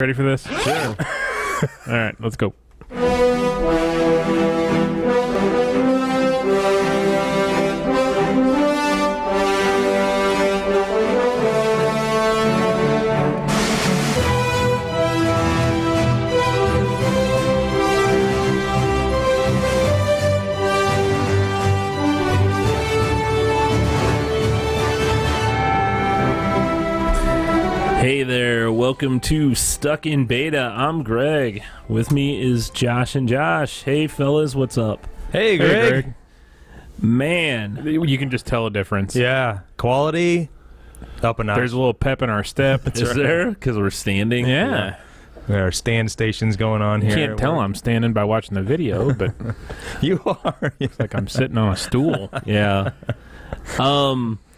Ready for this? Sure. All right, let's go. Hey there, welcome to Stuck in Beta. I'm Greg. With me is Josh and Josh. Hey fellas, what's up? Hey, Greg. Man, you can just tell a difference. Yeah, quality up and up. There's a little pep in our step. Is there? Because we're standing. Yeah. There are stand stations going on You here. can't tell I'm standing by watching the video, but You are. it's like I'm sitting on a stool. Yeah.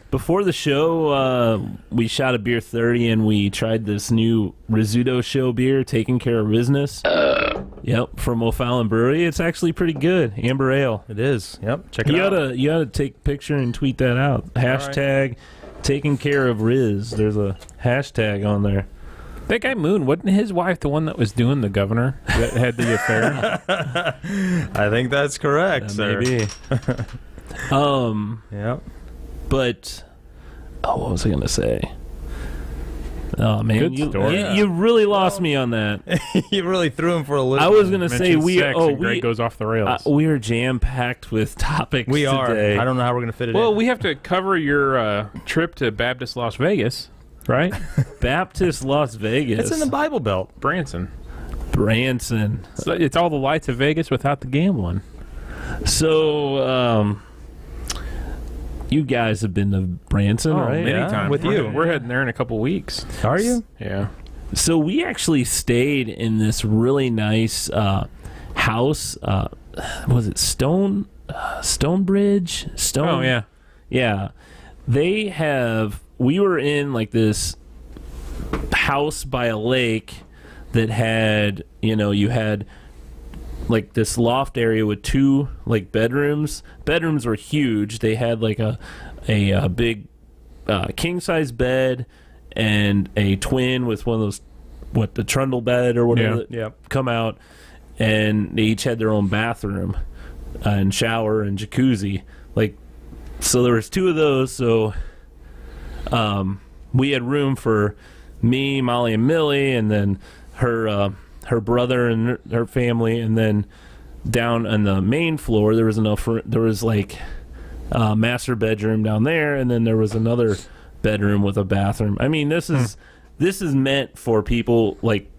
Before the show, we shot a beer 30 and we tried this new Rizzuto show beer, Taking Care of Business. Yep, from O'Fallon Brewery. It's actually pretty good. Amber Ale. It is. Yep. Check it out. You oughta take a picture and tweet that out. Hashtag Taking Care of Riz. There's a hashtag on there. That guy Moon, wasn't his wife the one that was doing the governor that had the affair? I think that's correct, sir. Maybe. Yep. But what was I gonna say? Oh man, Good story. you really lost me on that. You really threw him for a loop. I was gonna say Greg goes off the rails. we are jam packed with topics. We are. Today. I don't know how we're gonna fit it in. Well, we have to cover your trip to Baptist Las Vegas, right? Baptist Las Vegas. It's in the Bible Belt. Branson. So, It's all the lights of Vegas without the gambling. So, you guys have been to Branson, right? Many Yeah, times. with you. We're heading there in a couple weeks. Are you? Yeah. So we actually stayed in this really nice house. Was it Stonebridge? Oh, yeah. Yeah. We were in like this house by a lake that had, you had like this loft area with two like bedrooms. Bedrooms were huge. They had like a big king size bed and a twin with one of those, the trundle bed or whatever that Yep. come out, and they each had their own bathroom and shower and jacuzzi. So there was two of those. So we had room for me, Molly, and Millie, and then her brother and her family, and then down on the main floor there was there was like a master bedroom down there, and then there was another bedroom with a bathroom. I mean, this is meant for people like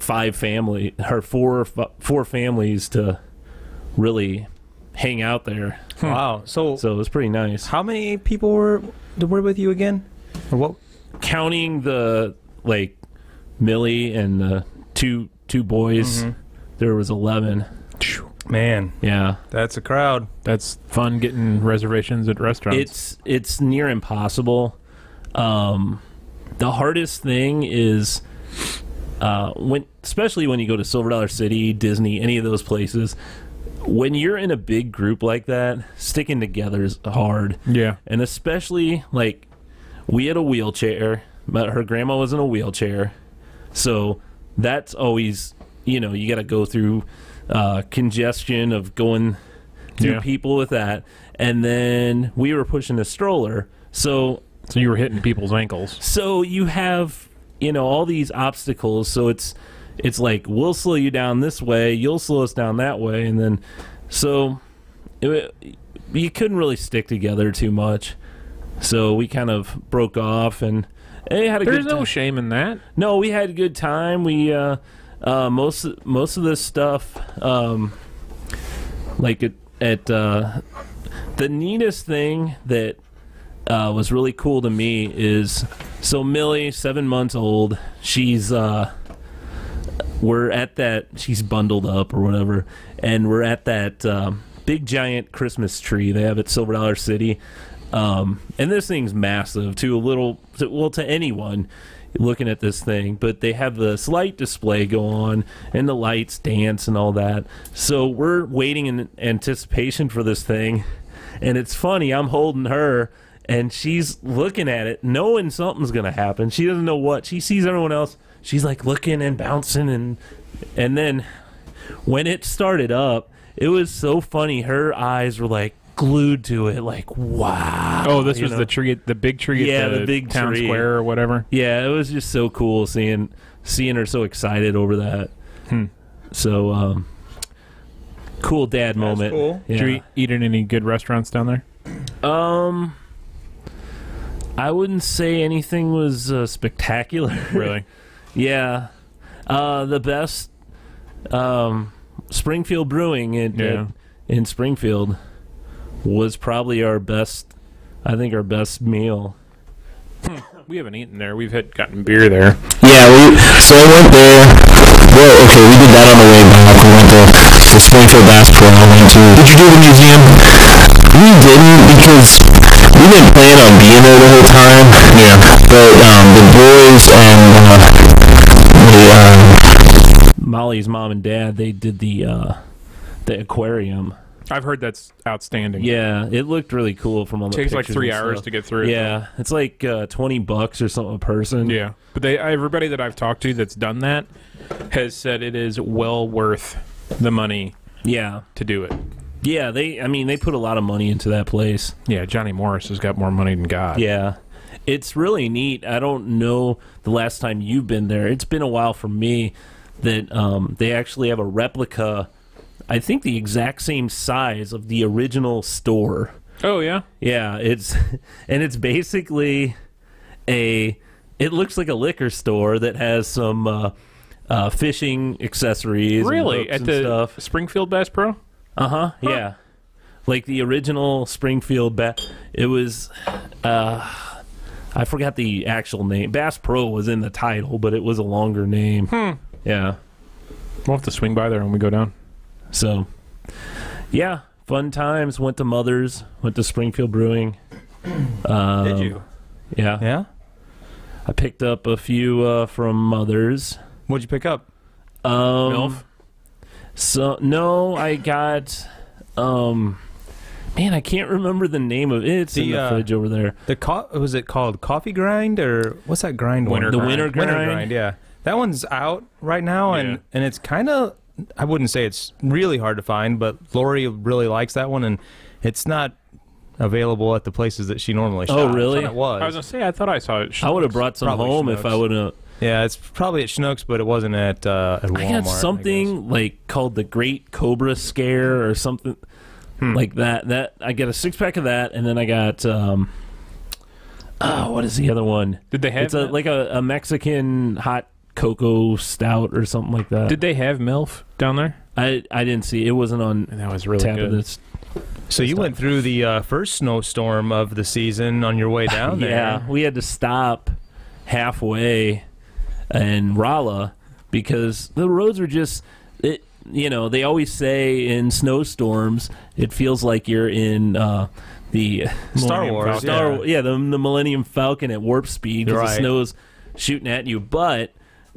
four families to really hang out there. Wow. So it was pretty nice. how many people were with you again? Or what? Counting the Millie and the two boys, there was 11. Man, Yeah, that's a crowd. That's fun getting reservations at restaurants. it's near impossible. The hardest thing is especially when you go to Silver Dollar City, Disney, any of those places. When you're in a big group like that, sticking together is hard. Yeah. And especially we had a wheelchair, but her grandma was in a wheelchair, so that's always you got to go through congestion of going through people with that, and then we were pushing a stroller, so you were hitting people's ankles. So you have all these obstacles. So it's like, we'll slow you down this way, you'll slow us down that way, and then you couldn't really stick together too much. So we kind of broke off and had a There's good time. no shame in that. No, we had a good time. We most of this stuff, the neatest thing that was really cool to me is, so Millie, 7 months old, she's she's bundled up or whatever, and we're at that big giant Christmas tree they have at Silver Dollar City. And this thing's massive to anyone looking at this thing, but they have this light display go on and the lights dance and all that. So we're waiting in anticipation for this thing, and it's funny, I'm holding her and she's looking at it knowing something's gonna happen. She doesn't know what. She sees everyone else she's like looking and bouncing, and then when it started up, it was so funny. Her eyes were like glued to it, like, wow. Oh, this was the tree, the big tree at the big town square or whatever. Yeah, it was just so cool seeing her so excited over that. So cool dad moment. Cool. Yeah. Did you eat at any good restaurants down there? I wouldn't say anything was spectacular. Really? Yeah. The best Springfield Brewing in Springfield was probably our best meal. We haven't eaten there. We've gotten beer there. Yeah, so I went there. Well, okay, we did that on the way back. We went to the Springfield Bass Pro. Did you do the museum? We didn't because we didn't plan on being there the whole time. Yeah. But the boys and Molly's mom and dad, they did the aquarium. I've heard that's outstanding. Yeah, it looked really cool from all the Takes like pictures 3 and hours stuff. to get through. Yeah, it's like $20 or something a person. Yeah, but everybody that I've talked to that's done that has said it is well worth the money. Yeah, to do it. Yeah, they put a lot of money into that place. Yeah, Johnny Morris has got more money than God. Yeah, it's really neat. I don't know the last time you've been there. It's been a while for me. That they actually have a replica. I think the exact same size of the original store. Oh yeah, yeah. It's basically it looks like a liquor store that has some fishing accessories. Really, and at the stuff. Springfield Bass Pro? Huh? Yeah, like the original Springfield Bass. It was. I forgot the actual name. Bass Pro was in the title, but it was a longer name. Yeah. We'll have to swing by there when we go down. So, yeah, fun times. Went to Mother's. Went to Springfield Brewing. Did you? Yeah. Yeah? I picked up a few from Mother's. What'd you pick up? MILF? So, no, I got... man, I can't remember the name of it. It's in the fridge over there. Was it called Coffee Grind, or what's that grind one? The Winter Grind? Winter Grind, yeah. That one's out right now, and it's kind of, I wouldn't say it's really hard to find, but Lori really likes that one, and it's not available at the places that she normally shops. Oh, really? It was. I was going to say, I thought I saw it. I would have brought some Probably home Schnucks. if I would have... Yeah, it's probably at Schnucks, but it wasn't at Walmart. I got something like called the Great Cobra Scare or something like that. That I got a 6-pack of that, and then I got what is the other one? Did they have it's like a Mexican hot cocoa stout or something like that. Did they have MILF down there? I didn't see it. Wasn't on. And that was really tap good. of this. So you went through the first snowstorm of the season on your way down there. Yeah, we had to stop halfway in Rolla because the roads were just. They always say in snowstorms it feels like you're in the Star Wars. the Millennium Falcon at warp speed because the snow's shooting at you. But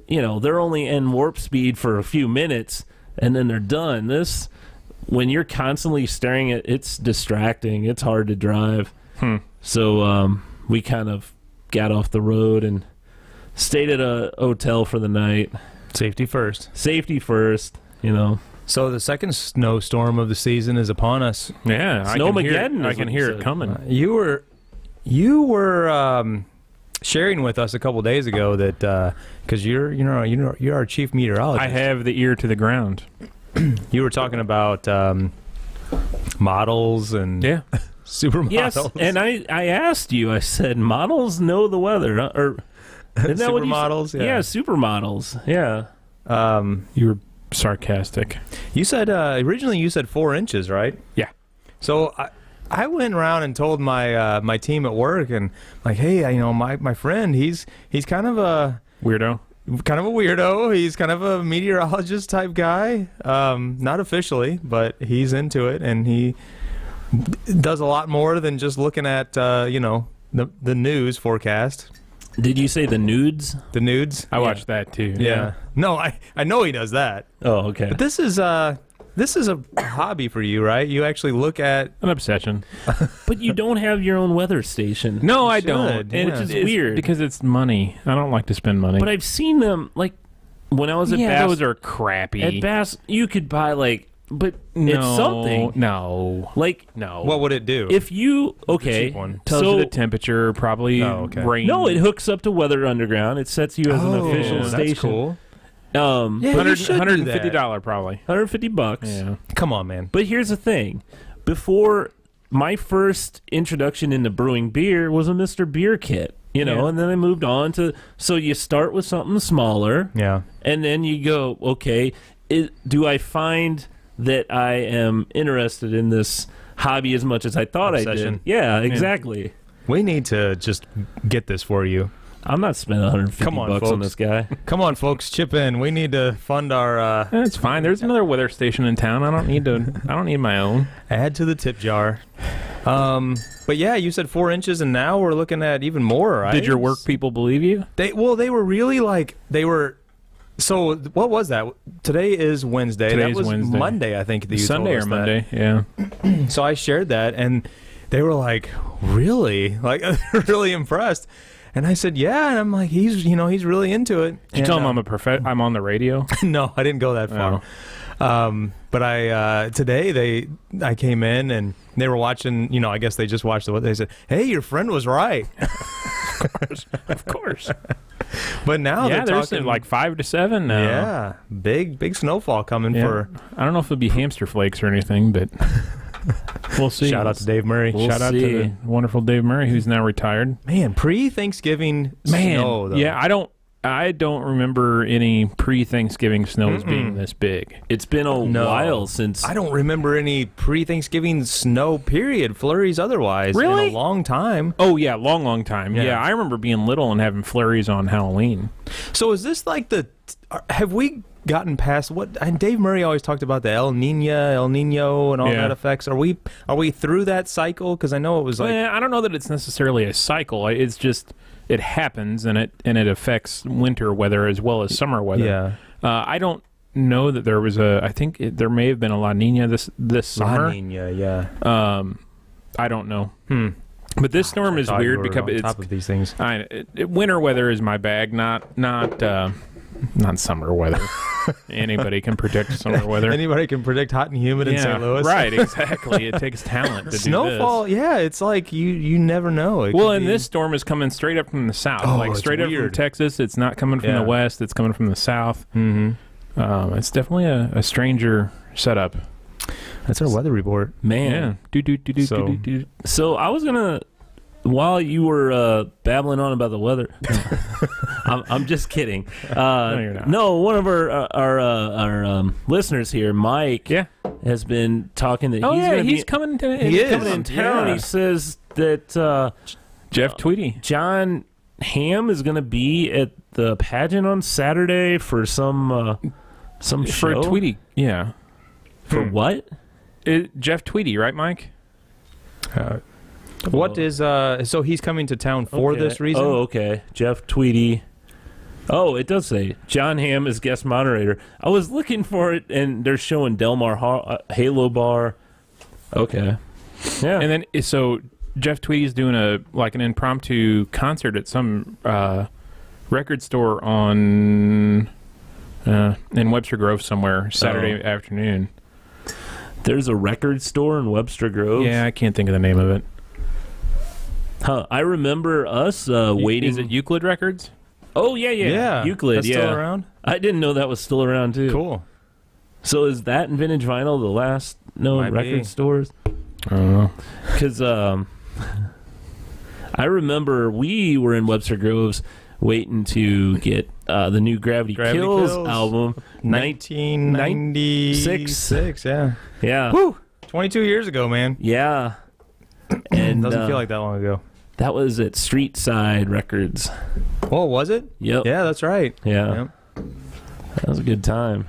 they're only in warp speed for a few minutes and then they're done. This, when you're constantly staring at, it's distracting. It's hard to drive. So we kind of got off the road and stayed at a hotel for the night. Safety first. Safety first. So the second snowstorm of the season is upon us. Yeah, Snowmageddon. I can hear it coming. You were sharing with us a couple days ago that because you're our chief meteorologist. I have the ear to the ground. You were talking about models and supermodels. Yes, and I asked you. I said models know the weather, or isn't that what you said? Supermodels. Yeah, supermodels. Yeah. You were sarcastic. You said originally you said 4 inches, right? Yeah. So I went around and told my team at work, and like, hey, my friend, he's kind of a weirdo. He's kind of a meteorologist type guy. Not officially, but he's into it, and he does a lot more than just looking at the news forecast. Did you say the nudes? The nudes? I watched that too. Yeah. No, I know he does that. Oh, okay. But this is this is a hobby for you, right? You actually look at An obsession. But you don't have your own weather station. No, I should, don't. yeah. Which is It's weird. because it's money. I don't like to spend money. But I've seen them, like, when I was at Bass. those are crappy. At Bass, you could buy, like, but no, it's something. No. Like, No. what would it do? if you, The okay. cheap one. tells so, you the temperature, probably rain. no, it hooks up to Weather Underground. It sets you as an official that's station. cool. Yeah, you should do that. $150 probably. $150. Yeah. Come on, man. But here's the thing. Before, my first introduction into brewing beer was a Mr. Beer kit, you know, Yeah. and then I moved on to, so you start with something smaller, Yeah. and then you go, okay, do I find that I am interested in this hobby as much as I thought I Obsession. did? Yeah, exactly. We need to just get this for you. I'm not spending 150 Come on, bucks on folks. this guy. Come on, folks, chip in. We need to fund our That's fine. There's another weather station in town. I don't need my own. add to the tip jar. But yeah, you said 4 inches, and now we're looking at even more, right? Did your work people believe you? They were really like they were. So what was that? Today is Wednesday. Today's that was Wednesday. Monday, I think. That you Sunday told or us Monday? Yeah. That. So I shared that, and they were like, "Really?" Like really impressed. And I said, "Yeah." And I'm like, "He's really into it." Did you tell them I'm on the radio? No, I didn't go that far. But I today I came in and they were watching. I guess they just watched the. They said, "Hey, your friend was right." Of course. But now Yeah, they're there's talking like 5 to 7 now. Yeah, big snowfall coming Yeah. for. I don't know if it'll be hamster flakes or anything, but we'll see. Shout out to Dave Murray. We'll Shout out to see. the wonderful Dave Murray, who's now retired. Man, pre-Thanksgiving snow, though. Yeah, I don't remember any pre-Thanksgiving snows being this big. It's been a No. while since... I don't remember any pre-Thanksgiving snow, period, flurries otherwise, Really? in a long time. Oh, yeah, long time. Yeah. Yeah, I remember being little and having flurries on Halloween. So is this like have we gotten past what, and Dave Murray always talked about the El Nino and all Yeah. that effects. Are we through that cycle? Because I know it was like, I don't know that it's necessarily a cycle. It's just it happens and it affects winter weather as well as summer weather. yeah, I don't know that there was I think there may have been a La Nina this summer. La Nina, yeah. I don't know. But this storm is Thought you weird were because on it's top of these things. winter weather is my bag, not summer weather. Anybody can predict summer weather. Anybody can predict hot and humid in St. Louis, right? Exactly. It takes talent to Snowfall, do this. yeah, it's like you never know. It Well, could and be- this storm is coming straight up from the south, Oh, like it's straight up from weird. Texas. It's not coming from Yeah. the west. It's coming from the south. Mm-hmm. It's definitely a stranger setup. That's our weather report. Man. Yeah. So- So I was gonna, while you were babbling on about the weather, I'm just kidding. No, you're not. No, one of our listeners here, Mike, Yeah. has been talking that Oh he's yeah, gonna he's be coming to. He is. coming in town. Yeah. He says that Jeff Tweedy. John Hamm is going to be at the pageant on Saturday for some For show. Tweedy. Yeah. For what? Jeff Tweedy, right, Mike? What is so he's coming to town for Okay. this reason? Oh, okay. Jeff Tweedy. Oh, it does say John Hamm is guest moderator. I was looking for it, and they're showing Delmar Halo Bar. Okay. Yeah. And then so Jeff Tweedy's doing an impromptu concert at some record store on in Webster Grove somewhere Saturday afternoon. There's a record store in Webster Grove. Yeah, I can't think of the name of it. Huh. I remember us waiting. Is it Euclid Records? Oh, yeah. Euclid, That's yeah. still around. I didn't know that was still around, too. Cool. So is that and Vintage Vinyl the last known Might record be. stores? I don't know. Because I remember we were in Webster Groves waiting to get the new Gravity Kills album. 1996. Yeah. Yeah. Woo! 22 years ago, man. Yeah. And Doesn't feel like that long ago. that was at Street Side Records. Oh, was it? Yep. Yeah, that's right. Yeah. Yep. That was a good time.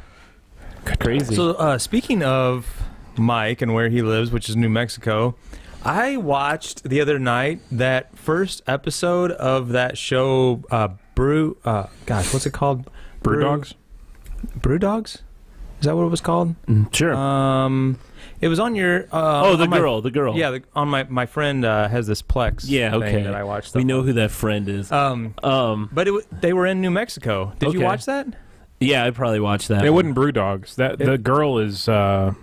Crazy. So, speaking of Mike and where he lives, which is New Mexico, I watched the other night that first episode of that show, what's it called? Brew Dogs? Brew Dogs? Is that what it was called? Sure. It was on your. The girl. Yeah, on my friend has this Plex. Yeah, okay. Thing that I watched. We know who that friend is. But they were in New Mexico. Did you watch that? Yeah, I probably watched that. They wouldn't brew dogs. The girl is. Yeah.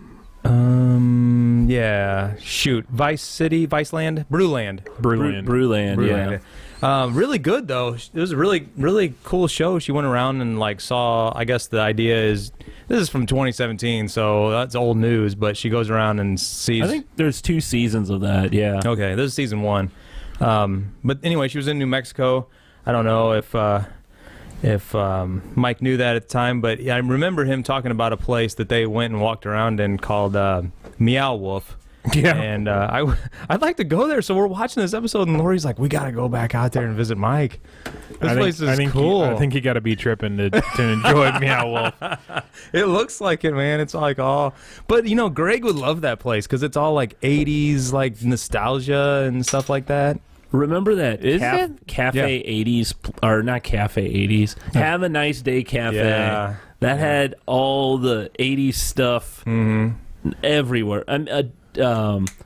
Shoot. Viceland, Brewland. Brewland. Yeah. Really good though. It was a really, really cool show. She went around and like saw. I guess the idea is this is from 2017, so that's old news. But she goes around and sees. I think there's 2 seasons of that. Yeah. Okay, this is season 1. But anyway, she was in New Mexico. I don't know if Mike knew that at the time, but I remember him talking about a place that they went and walked around in called Meow Wolf. Yeah. And I'd like to go there. So we're watching this episode, and Lori's like, "We got to go back out there and visit Mike. This place is cool." I think you got to be tripping to enjoy Meow Wolf. It looks like it, man. It's like all, but you know, Greg would love that place because it's all like 80s, like nostalgia and stuff like that. Remember that Cafe 80s, or not Cafe 80s, Have a Nice Day Cafe. Yeah. That had all the 80s stuff everywhere.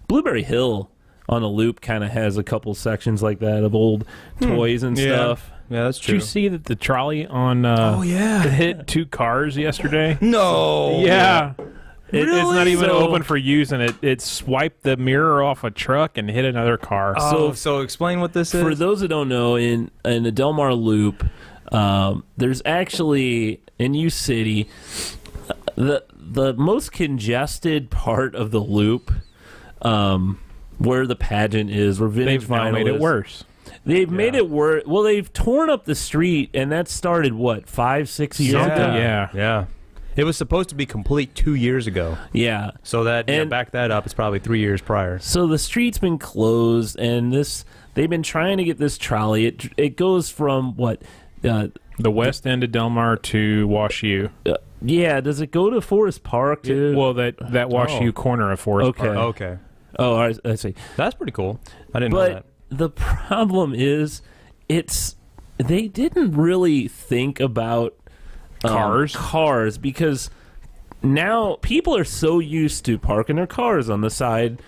Blueberry Hill on a loop kind of has a couple sections like that of old toys and stuff. Yeah, that's Did true. you see that the trolley on hit 2 cars yesterday? No. Yeah. It's not even So- open for use, and it swiped the mirror off a truck and hit another car. So explain what this is. For those that don't know, in the Del Mar Loop, there's actually in U City the most congested part of the loop, where the pageant is, where Vintage They've now Vinyl made it is. worse. They've made it worse. Well, they've torn up the street, and that started what 5-6 years ago. Yeah. It was supposed to be complete 2 years ago. Yeah. So that back that up. It's probably 3 years prior. So the street's been closed, and they've been trying to get this trolley. It goes from what? The west end of Del Mar to Wash U. Yeah. Does it go to Forest Park too? Well, that Wash U corner of Forest Park. Okay. Oh, I see. That's pretty cool. I didn't know But that. the problem is, they didn't really think about cars, because now people are so used to parking their cars on the side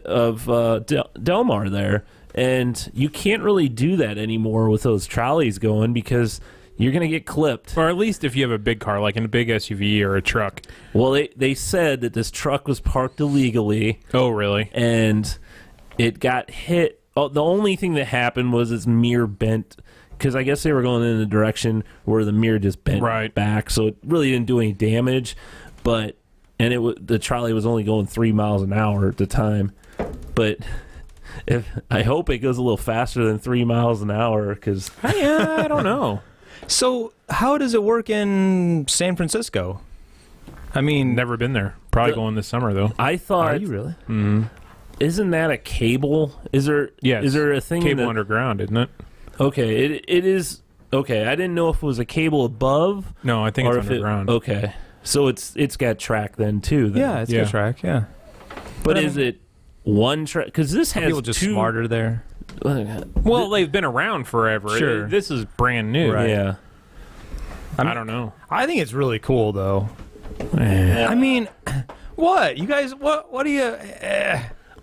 of Del Mar there, and you can't really do that anymore with those trolleys going, because you're going to get clipped. Or at least if you have a big car, like in a big SUV or a truck. Well, they said that this truck was parked illegally. Oh, really? And it got hit. Oh, the only thing that happened was its mirror bent, because I guess they were going in the direction where the mirror just bent back, so it really didn't do any damage. But the trolley was only going 3 miles an hour at the time. But I hope it goes a little faster than 3 miles an hour, because I don't know. So how does it work in San Francisco? I mean, Never been there. Probably going this summer though. I thought, are you really? Mm-hmm. Isn't that a cable? Is there? Yes. Is there a thing? Cable underground, isn't it? Okay, it is. Okay, I didn't know if it was a cable above. No, I think it's underground. Okay, so it's got track then too. Then. Yeah, it's a track. Yeah, but is it one track? Because this has people just smarter there. Well, they've been around forever. Sure. This is brand new. Right. Yeah. I don't know. I think it's really cool though. Yeah. I mean, what you guys? What do you?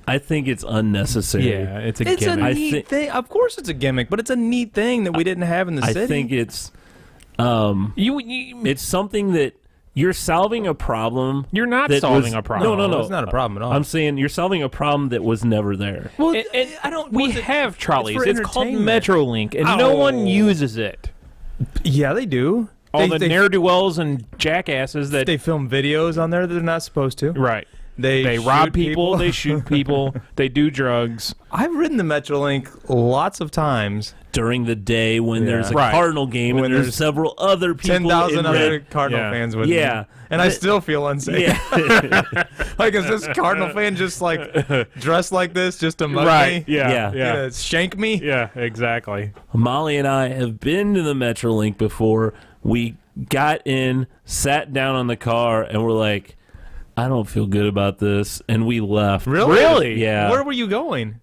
I think it's unnecessary. Yeah, it's a It's gimmick. a neat thing. Of course, it's a gimmick, but it's a neat thing that we didn't have in the city. I think it's it's something that you're solving a problem. You're not that solving was- a problem. No. it's not a problem at all. I'm saying you're solving a problem that was never there. well, I don't. We have trolleys. for It's called entertainment. MetroLink, and no one uses it. Yeah, they do. All They- the ne'er-do-wells and jackasses that they film videos on there that they're not supposed to. right. They They rob shoot people. They shoot people. They do drugs. I've ridden the MetroLink lots of times. During the day when there's a Right. Cardinal game When and there's there's several other people 10,000 in other red. Cardinal Yeah. fans with Yeah. me. And I still feel unsafe. Yeah. Like, is this Cardinal fan just like dressed like this just to mug me? Yeah. Yeah. Yeah. Gonna shank me? Yeah. Exactly. Molly and I have been to the MetroLink before. We got in, sat down on the car, and we're like, I don't feel good about this, and we left. Really? Yeah. Where were you going?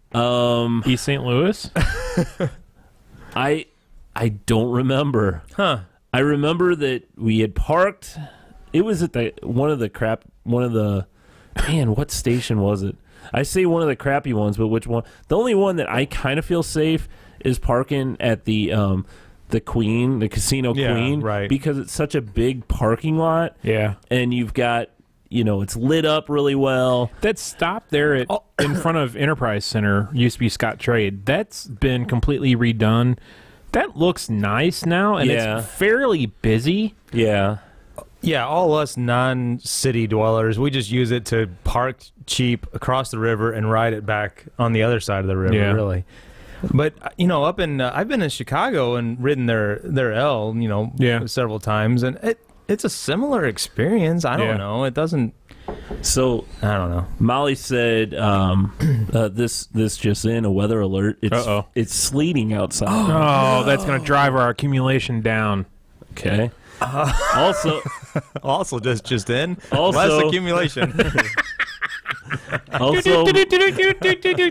East St. Louis. I don't remember. Huh. I remember that we had parked It was at one of the man, what station was it? I say one of the crappy ones, but which one? The only one that I kind of feel safe is parking at the Queen, the Casino Queen, right? Because it's such a big parking lot. Yeah, and you've got, it's lit up really well. That stop there in front of Enterprise Center used to be Scott Trade. That's been completely redone. That looks nice now, and it's fairly busy. Yeah. Yeah, all us non-city dwellers, we just use it to park cheap across the river and ride it back on the other side of the river, really. But, up in, I've been in Chicago and ridden their L, several times, and it's a similar experience. I don't know. It doesn't... So, I don't know. Molly said, this just in, a weather alert. It's sleeting outside. Oh, that's going to drive our accumulation down. Okay. Also just in, also, less accumulation. Also,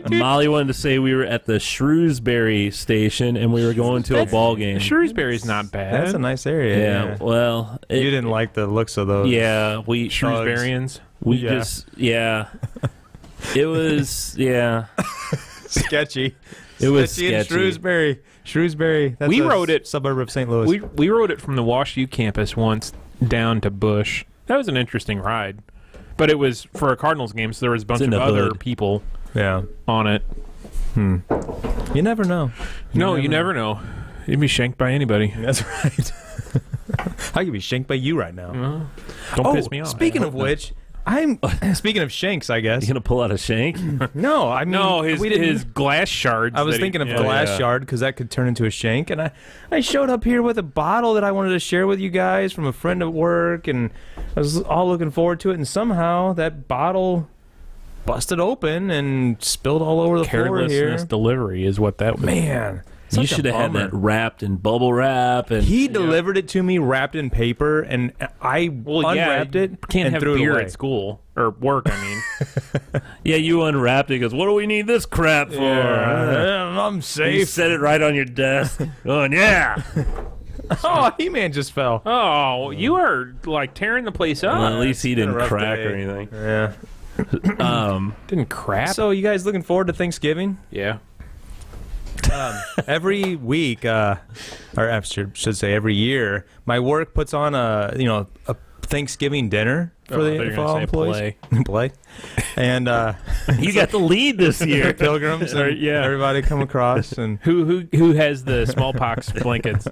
Molly wanted to say we were at the Shrewsbury station and we were going to a ball game. Shrewsbury's not bad. That's a nice area. Yeah. Well, you didn't like the looks of those. Yeah, we Shrewsburyans. It was sketchy. It was sketchy. In Shrewsbury. That's we rode it suburb of St. Louis. We rode it from the Wash U campus once down to Bush. That was an interesting ride, but it was for a Cardinals game, so there was a bunch of other people on it. You never know. You never know. You'd be shanked by anybody. That's right. I could be shanked by you right now. Don't piss me off. Speaking of which, speaking of shanks, I guess. You gonna pull out a shank? No, I mean his glass shards. I was thinking of glass shard because that could turn into a shank, and I showed up here with a bottle that I wanted to share with you guys from a friend at work, and I was all looking forward to it, and somehow that bottle busted open and spilled all over the floor here. Carelessness delivery is what that was. Man. You should have had that wrapped in bubble wrap. And he delivered it to me wrapped in paper, and I unwrapped it. Can't and have threw beer it away. at school or work. I mean, yeah, you unwrapped it. Because what do we need this crap for? I'm safe. You set it right on your desk. Going, yeah. Oh, He-Man just fell. Oh, you are like tearing the place up. Well, at least he didn't crack or anything. Yeah. Didn't crap. So you guys looking forward to Thanksgiving? Yeah. Every week, or I should say every year, my work puts on a Thanksgiving dinner for the all employees. Play. And you got the lead this year. Pilgrims and everybody come across. And who has the smallpox blankets?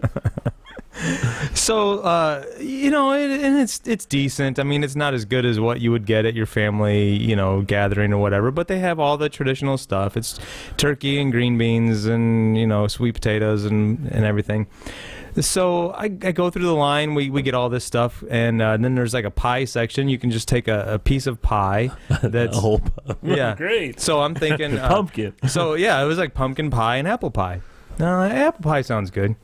So and it's decent. I mean, it's not as good as what you would get at your family, gathering or whatever. But they have all the traditional stuff. It's turkey and green beans and sweet potatoes and everything. So I go through the line. We get all this stuff, and then there's like a pie section. You can just take a piece of pie. That's a whole great. So I'm thinking pumpkin. So it was like pumpkin pie and apple pie. Apple pie sounds good.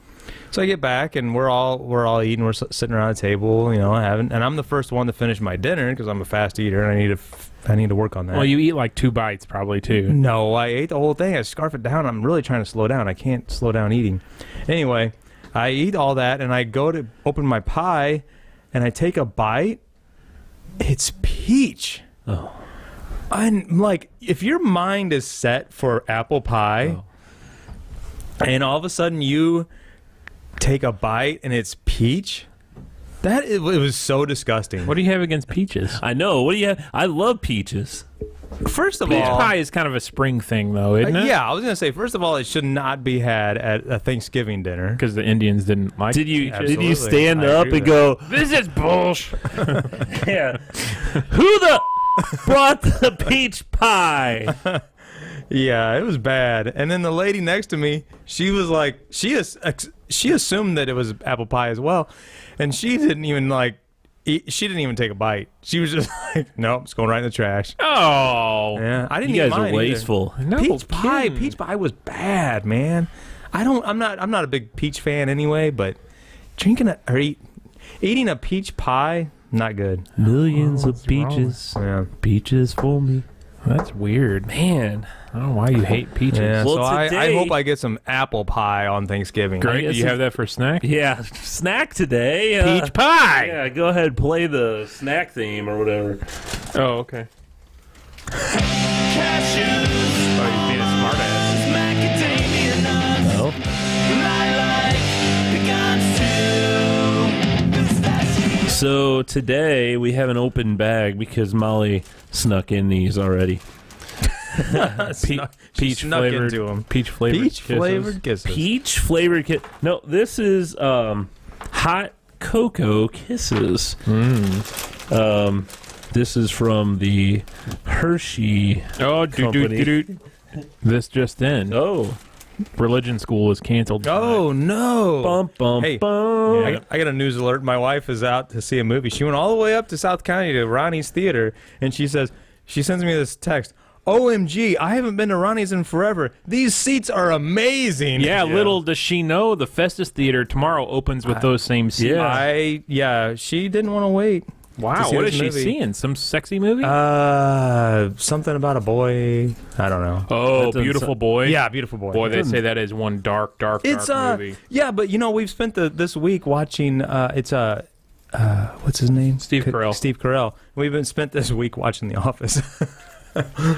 So I get back and we're all eating. We're sitting around a table, having. And I'm the first one to finish my dinner because I'm a fast eater and I need to work on that. Well, you eat like 2 bites probably too. No, I ate the whole thing. I scarf it down. I'm really trying to slow down. I can't slow down eating. Anyway, I eat all that and I go to open my pie and I take a bite. It's peach. Oh. I'm like, if your mind is set for apple pie, and all of a sudden you take a bite and it's peach, it was so disgusting. What do you have against peaches? I know. What do you have? I love peaches. First of Peach all, pie is kind of a spring thing, though, isn't it? Yeah, I was going to say, first of all, it should not be had at a Thanksgiving dinner. Because the Indians didn't like peaches. Did you stand up and go, this is bullshit? Yeah. Who brought the peach pie? Yeah, it was bad. And then the lady next to me, she was like, she assumed that it was apple pie as well, and she didn't even she didn't even take a bite. She was just like, nope, it's going right in the trash. Oh, yeah, I didn't. You eat guys mine are wasteful. No, peach pie was bad, man. I'm not a big peach fan anyway, but eating a peach pie, not good. Millions of peaches. Yeah. Peaches for me. That's weird. Man. I don't know why you hate peaches. Yeah, Well, so I today- hope I get some apple pie on Thanksgiving. Great. guess Do you have that for a snack? Yeah, snack today. Peach pie. Yeah, go ahead, play the snack theme or whatever. Oh, okay. Oh, you're being a smart ass. No. So today we have an open bag because Molly snuck in these already. Peach snuck flavored. into 'em. Peach flavored. Peach flavored kisses. Peach flavored kiss. No, this is Hot Cocoa Kisses. This is from the Hershey. Oh, Company. This just in. Oh, Religion school was canceled. Oh no! bum bum Hey, bum. I got a news alert. My wife is out to see a movie. She went all the way up to South County to Ronnie's Theater, and she sends me this text. OMG, I haven't been to Ronnie's in forever. These seats are amazing. Yeah, little does she know the Festus Theater tomorrow opens with those same seats. She didn't want to wait. Wow, see what this is she movie. seeing? Some sexy movie? Something about a boy. I don't know. Oh, doesn't Beautiful sound- Boy. Yeah, Beautiful Boy. Boy, they say that is one dark It's movie. yeah, but we've spent this week watching. What's his name? Steve Carell. Steve Carell. We've been spent this week watching The Office.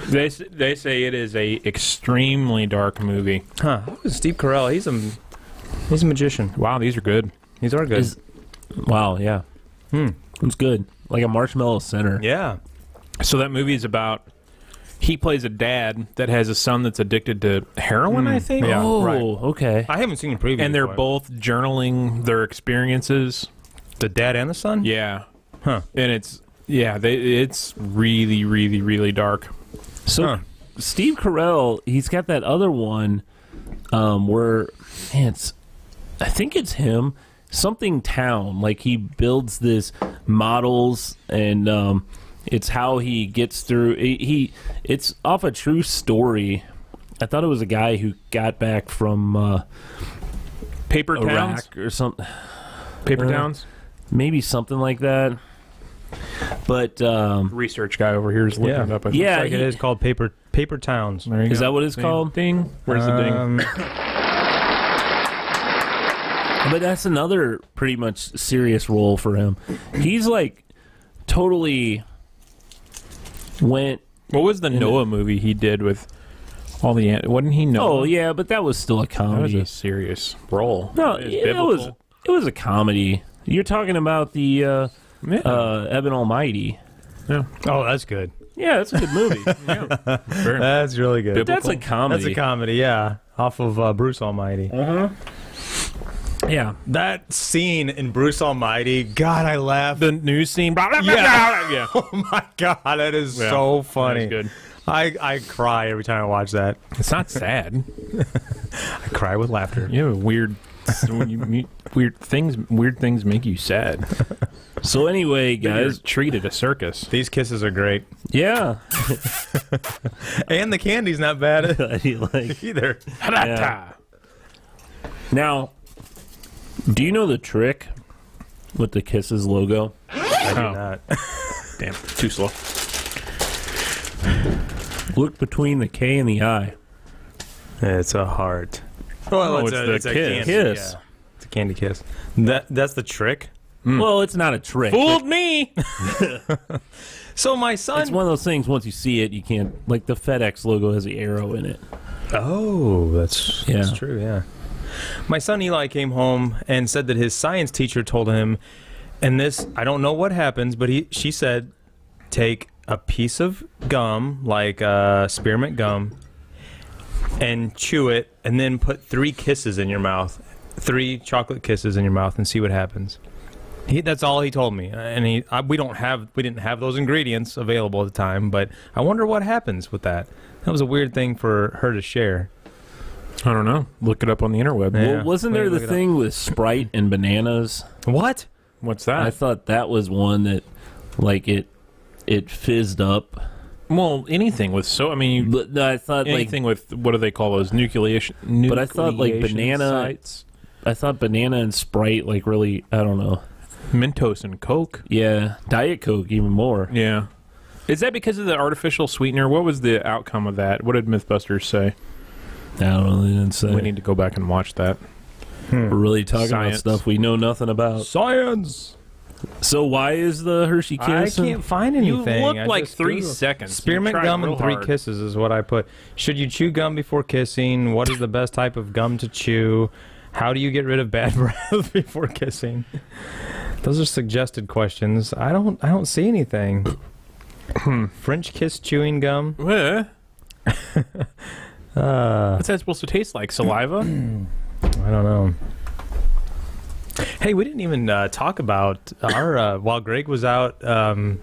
They say it is a extremely dark movie. Huh? Steve Carell. He's a magician. Wow, these are good. These are good. Wow, yeah. It's good. Like a marshmallow center. Yeah. So that movie is about he plays a dad that has a son that's addicted to heroin, I think. Yeah, Oh, right. okay. I haven't seen the preview. And they're for it. both journaling their experiences. the dad and the son. Yeah. Huh. And it's really, really, really dark. So Steve Carell, he's got that other one where, man, I think it's him. Something Town. Like he builds this models and it's how he gets through. It's off a true story. I thought it was a guy who got back from Paper Towns? Iraq or something. Paper Towns? Maybe something like that. But Research guy over here is looking it up. I think. Yeah, Like it is called Paper Towns. There you is go. that what it's Ding. called? Ding. Where's the ding? But that's another pretty much serious role for him. He's like totally went. What was the Noah movie he did with all the... Wasn't he Noah? Oh yeah, but that was still a That was comedy. a serious role. No, It was it was biblical. it was a comedy. You're talking about the Evan Almighty. Yeah. Oh, that's good. Yeah, that's a good movie. Very That's really good. That's a comedy. That's a comedy. Yeah, off of Bruce Almighty. Yeah. That scene in Bruce Almighty, God, I laughed. The news scene. Blah, blah, blah, Yeah. blah, yeah. Oh my God, that is Yeah. so funny. That was good. I cry every time I watch that. It's not sad. I cry with laughter. You have a weird... weird things make you sad. So anyway, You're guys. treated a circus. These kisses are great, Yeah. and the candy's not bad Like, either. Yeah. Now, do you know the trick with the Kisses logo? I do Oh. not. Damn, too slow. Look between the K and the I. It's a heart. Well, Oh, it's the a kiss. candy, Kiss. yeah. It's a candy kiss. That's the trick. Well, it's not a trick. Fooled me. So my son. It's one of those things. Once you see it, you can't. Like the FedEx logo has the arrow in it. Oh, that's Yeah. true. Yeah. My son Eli came home and said that his science teacher told him, and this I don't know what happens, but she said, take a piece of gum like spearmint gum, and chew it, and then put 3 kisses in your mouth, 3 chocolate kisses in your mouth, and see what happens. That's all he told me, and we didn't have those ingredients available at the time, but I wonder what happens with that. That was a weird thing for her to share. I don't know. Look it up on the interweb. Yeah. Well, wasn't there Wait, the look it up. thing with Sprite and bananas? What? What's that? I thought that was one that, like it fizzed up. Well, anything with I mean, But no, I thought anything with what do they call those nucleation? But I thought, like, nucleation banana- sites? I thought banana and Sprite like really. I don't know. Mentos and Coke. Yeah, Diet Coke even more. Yeah. Is that because of the artificial sweetener? What was the outcome of that? What did MythBusters say? I don't know. They didn't say. We need to go back and watch that. We're really talking Science. about stuff we know nothing about. Science. So why is the Hershey Kiss? I can't find anything. You looked I like just 3 Googled. seconds. Spearmint You tried gum real and 3 hard. kisses is what I put. Should you chew gum before kissing? What is the best type of gum to chew? How do you get rid of bad breath before kissing? Those are suggested questions. I don't see anything. French kiss chewing gum. What's that supposed to taste like? Saliva? I don't know. Hey, we didn't even talk about our while Greg was out down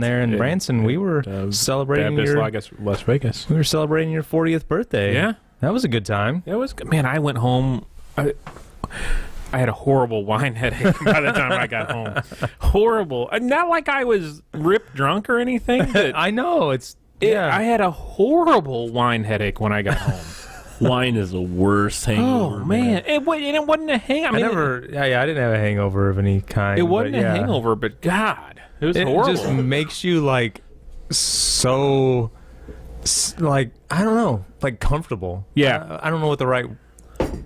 there in Branson. We were celebrating Baptist, your. I guess Las Vegas. We were celebrating your 40th birthday. Yeah, that was a good time. it was good. Man, I went home. I had a horrible wine headache by the time I got home. Horrible. Not like I was ripped drunk or anything. But I know I had a horrible wine headache when I got home. Wine is the worst hangover. Oh man, it wasn't a hangover. I didn't have a hangover of any kind. It wasn't but a hangover, but God, it was It horrible. just makes you like so like I don't know, like comfortable. Yeah. I don't know what the right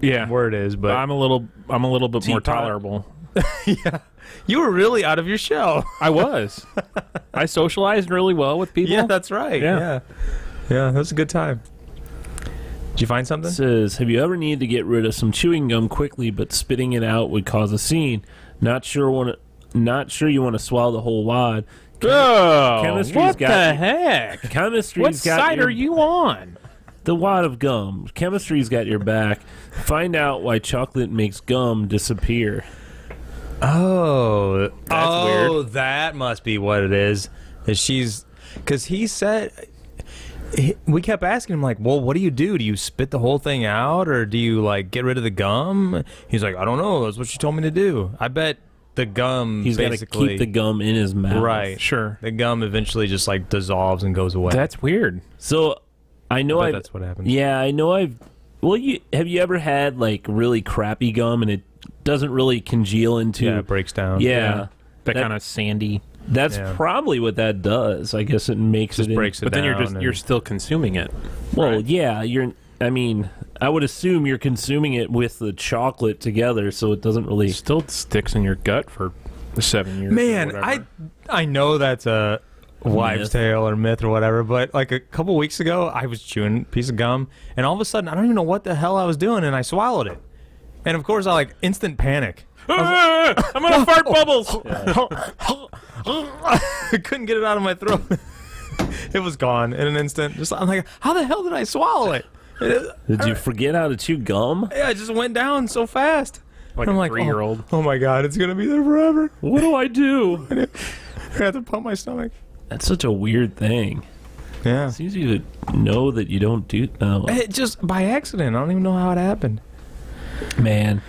yeah, word is, but I'm a little bit more Teapot. tolerable. yeah, you were really out of your shell. I was. I socialized really well with people. Yeah, that's right. Yeah. Yeah, that was a good time. Did you find something? It says, have you ever needed to get rid of some chewing gum quickly, but spitting it out would cause a scene? Not sure you want to swallow the whole wad. Oh, Chemistry's what got the you- heck? Chemistry's What got side your, are you on? The wad of gum. Chemistry's got your back. Find out why chocolate makes gum disappear. Oh, That's weird. That must be what it is. Because he said, we kept asking him like, well, what do? Do you spit the whole thing out, or do you like get rid of the gum? He's like, I don't know. That's what she told me to do. I bet the gum. He's got to basically keep the gum in his mouth. right. Sure. The gum eventually just like dissolves and goes away. That's weird. So I know I bet that's what happens. Yeah, I know I've. Well, have you ever had like really crappy gum and it doesn't really congeal into? Yeah, it breaks down. Yeah, That kind of sandy. that's Yeah. probably what that does. I guess it makes Just it breaks it But then down. you're still consuming it. Well, Right. yeah, I mean, I would assume you're consuming it with the chocolate together, so it doesn't really. It still sticks in your gut for 7 years. or Man, whatever. I know that's a wives' Myth. tale or myth or whatever, but like a couple weeks ago, I was chewing a piece of gum, and all of a sudden, I don't even know what the hell I was doing, and I swallowed it. And of course, I like instant panic. I'm gonna fart bubbles. I couldn't get it out of my throat. It was gone in an instant. I'm like, how the hell did I swallow it? Did you forget how to chew gum? Yeah, it just went down so fast. Like I'm a like, 3-year-old. Oh my god, it's gonna be there forever. What do I do? I have to pump my stomach. That's such a weird thing. Yeah. It's easy to know that you don't do. Oh, It just by accident. I don't even know how it happened. man.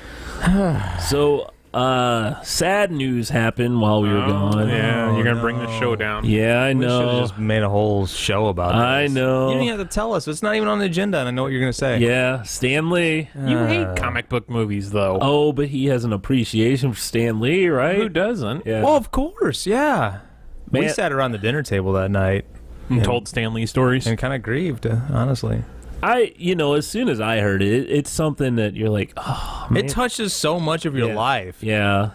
So, sad news happened while we were gone. Yeah, you're gonna no. bring the show down. Yeah, I We should know. have just made a whole show about this. I know. You don't even have to tell us. It's not even on the agenda, and I know what you're going to say. Yeah, Stan Lee. You hate comic book movies, though. Oh, but he has an appreciation for Stan Lee, right? Who doesn't? Yeah. Well, of course, yeah. We Man- sat around the dinner table that night And told Stan Lee stories. and kind of grieved, honestly. As soon as I heard it, it's something that you're like, oh, man. It touches so much of your Yeah. life. Yeah.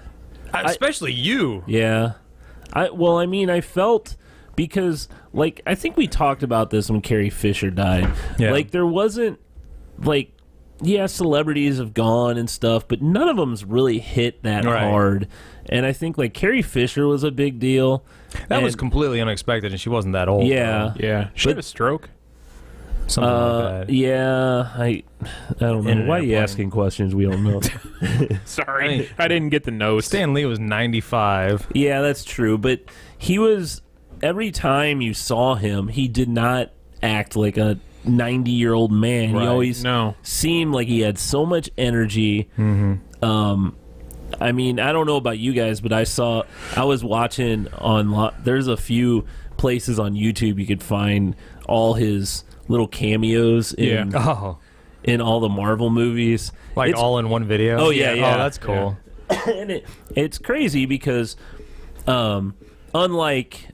Especially you. Yeah. I felt because, like, I think we talked about this when Carrie Fisher died. Yeah. Like, there wasn't, like, yeah, celebrities have gone and stuff, but none of them's really hit that Right. hard. And I think, like, Carrie Fisher was a big deal. That was And- completely unexpected, and she wasn't that old. Yeah. Yeah. She had a stroke. Something like that. Yeah, I don't know. In an Why are you airplane. asking questions we don't know? Sorry. I didn't get the notes. Stan Lee was 95. Yeah, that's true. But he was, every time you saw him, he did not act like a 90-year-old man. Right. He always No. seemed like he had so much energy. I mean, I don't know about you guys, but I was watching there's a few places on YouTube you could find all his little cameos in, Oh. in all the Marvel movies. Like It's- all in one video? Oh, yeah, yeah. Oh, that's cool. And it's crazy because unlike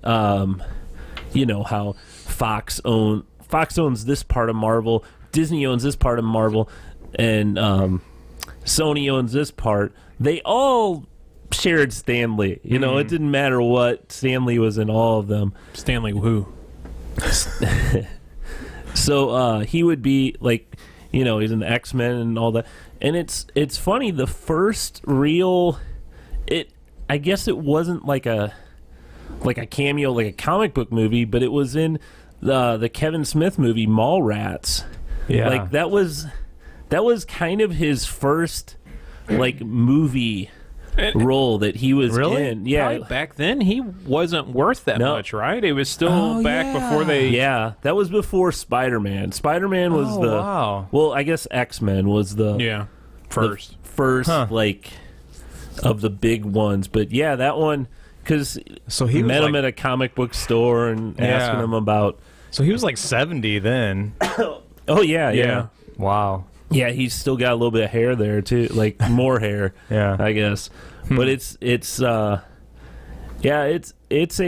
how Fox owns this part of Marvel, Disney owns this part of Marvel, and Sony owns this part. They all shared Stan Lee. It didn't matter what. Stan Lee was in all of them. Stanley who? So he would be like, he's an X-Men and all that. And it's funny, the first real, I guess it wasn't like a cameo, like a comic book movie, but it was in the Kevin Smith movie Mallrats. Yeah. Like that was kind of his first like movie role that he was in. Yeah. Probably back then he wasn't worth that much, right? It was still before they. Yeah, that was before Spider-Man. Spider-Man was well, I guess X-Men was the first like of the big ones. But yeah, that one, because he met him at a comic book store and asking him about. So he was like 70 then. Oh yeah. Wow. Yeah, he's still got a little bit of hair there too, like more hair. Yeah, I guess. But it's a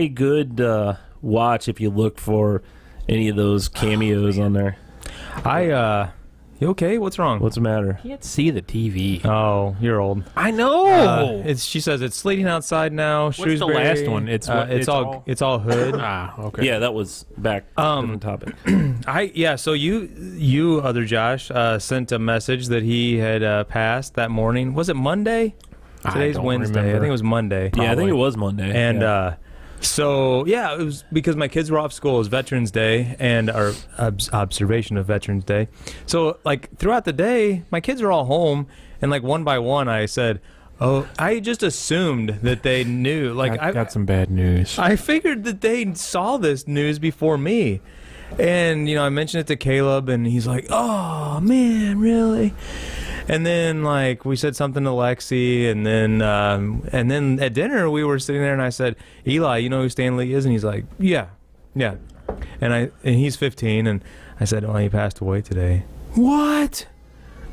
good watch if you look for any of those cameos on there. You okay? What's wrong? What's the matter? Can't see the TV. Oh, you're old. I know. She says it's sleeting outside now. What's the Shrewsbury. last one? It's all hood. Okay. Yeah, that was back. Different topic. So you other Josh sent a message that he had passed that morning. Was it Monday? Today's Wednesday. Remember. I think it was Monday. Yeah, I think it was Monday. And so it was because my kids were off school. It was Veterans Day and our observation of Veterans Day. So like throughout the day, my kids are all home, and like one by one, I said, "Oh, I just assumed that they knew." Like I got some bad news. I figured that they saw this news before me. And I mentioned it to Caleb, and he's like, "Oh man, really?" And then like we said something to Lexi, and then at dinner we were sitting there, and I said, "Eli, you know who Stan Lee is?" And he's like, "Yeah." And he's 15, and I said, "Oh, he passed away today." What?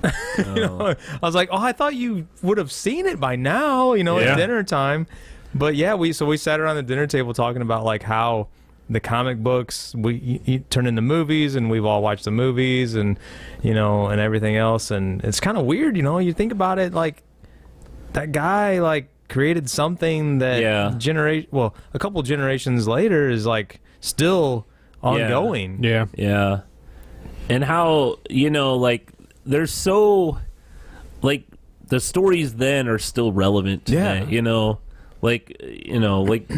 I was like, "Oh, I thought you would have seen it by now, at dinner time." But yeah, we sat around the dinner table talking about like how the comic books we turn into movies, and we've all watched the movies, and and everything else, and it's kind of weird, you think about it, like that guy like created something that a couple generations later is like still ongoing. Yeah. And how like there's so like the stories then are still relevant today. Like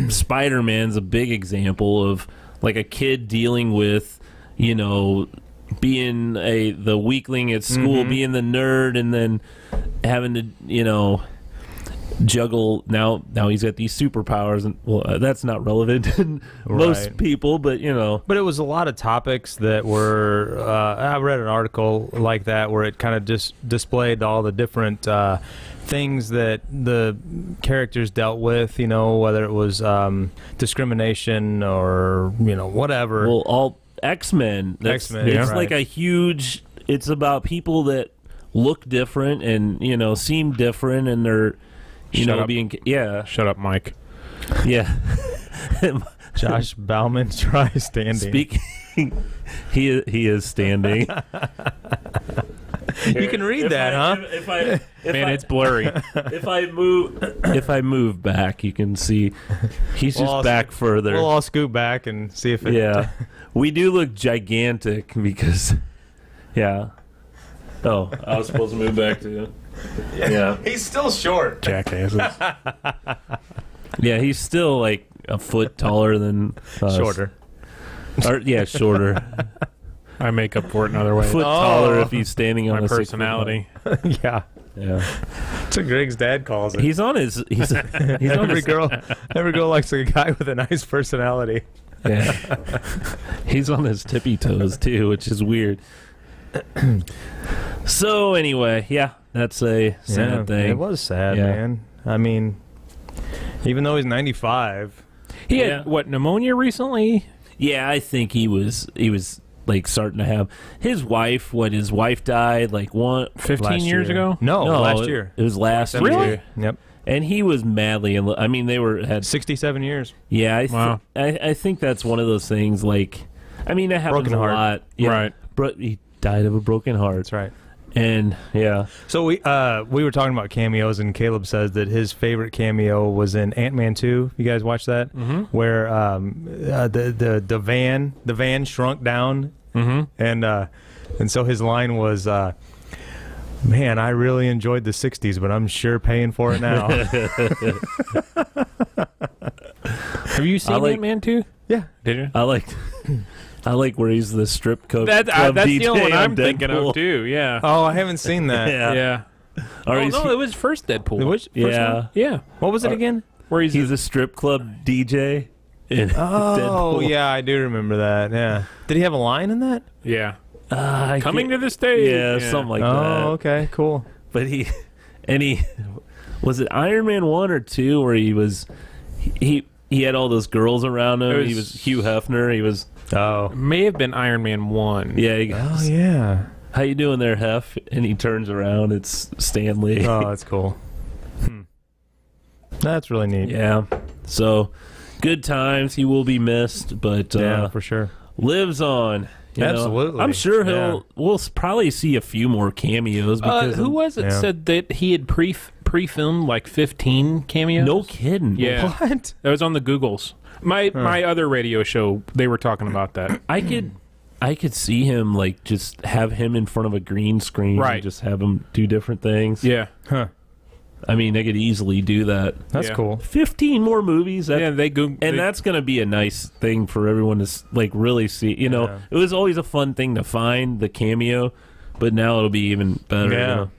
Spider-Man's a big example of like a kid dealing with, being the weakling at school, being the nerd, and then having to, juggle. Now he's got these superpowers, and that's not relevant to most people, but But it was a lot of topics that were. I read an article like that where it kind of just displayed all the different things that the characters dealt with, whether it was discrimination or whatever. Well, all X-Men. X-Men. It's like a huge. It's about people that look different and seem different, and they're Shut up, Mike. Yeah. Josh Bauman, try standing. Speaking, he is standing. You can read that, huh? It's blurry. If I move back, you can see he's just back further. We'll all scoot back and see if it. Yeah, we do look gigantic because, yeah. Oh, I was supposed to move back to. Yeah. He's still short. Jackasses. Yeah, he's still like a foot taller than us. Shorter. Shorter. I make up for it in other ways. Foot taller if he's standing on my a personality. Yeah. That's what Greg's dad calls it. He's on his. He's on every girl likes a guy with a nice personality. Yeah. He's on his tippy toes too, which is weird. So anyway, that's a sad thing. It was sad, man. I mean, even though he's 95, he had pneumonia recently. Yeah, I think he was like starting to have his wife. His wife died like 15 years ago. No, last year. It was last year. Really? Yep. And he was madly in love. I mean, they had 67 years. Yeah, Wow. I think that's one of those things. Like, I mean, it happens Broken a heart. lot. Yeah, Right. He died of a broken heart. That's right. And yeah, So we were talking about cameos, and Caleb says that his favorite cameo was in Ant-Man 2. You guys watch that? Mm-hmm. Where the van shrunk down, and so his line was, "Man, I really enjoyed the '60s, but I'm sure paying for it now." Have you seen Ant-Man 2? Yeah. Did you? I like where he's the strip club That's DJ the only one on I'm thinking Deadpool. of too. Yeah. Oh, I haven't seen that. Yeah. Or Oh he's- no, it was first Deadpool. Which first Yeah. one? Yeah. What was it again? Where he's a strip club DJ in Oh, Deadpool. yeah, I do remember that. Yeah. Did he have a line in that? Yeah. I Coming to can't- the stage. Yeah, something like that. Oh, okay, cool. But he was it Iron Man 1 or 2 where he had all those girls around him. He was Hugh Hefner. He was Oh. May have been Iron Man 1. yeah. He Oh, goes, yeah. how you doing there, Hef? And he turns around. It's Stanley. Oh, that's cool. That's really neat. Yeah. So good times. He will be missed, but Yeah, for sure. lives on. You know. Absolutely. I'm sure Yeah. we'll probably see a few more cameos because Who was it Yeah. said that he had pre-filmed like 15 cameos? no kidding. Yeah. What? That was on the Googles. My other radio show, they were talking about that. I could see him like just have him in front of a green screen Right. and just have him do different things. Yeah. Huh. I mean, I could easily do that. That's Yeah. cool. 15 more movies. Yeah, they Googled. And that's going to be a nice thing for everyone to like really see. You know, Yeah. it was always a fun thing to find the cameo, but now it'll be even better. Yeah. You know?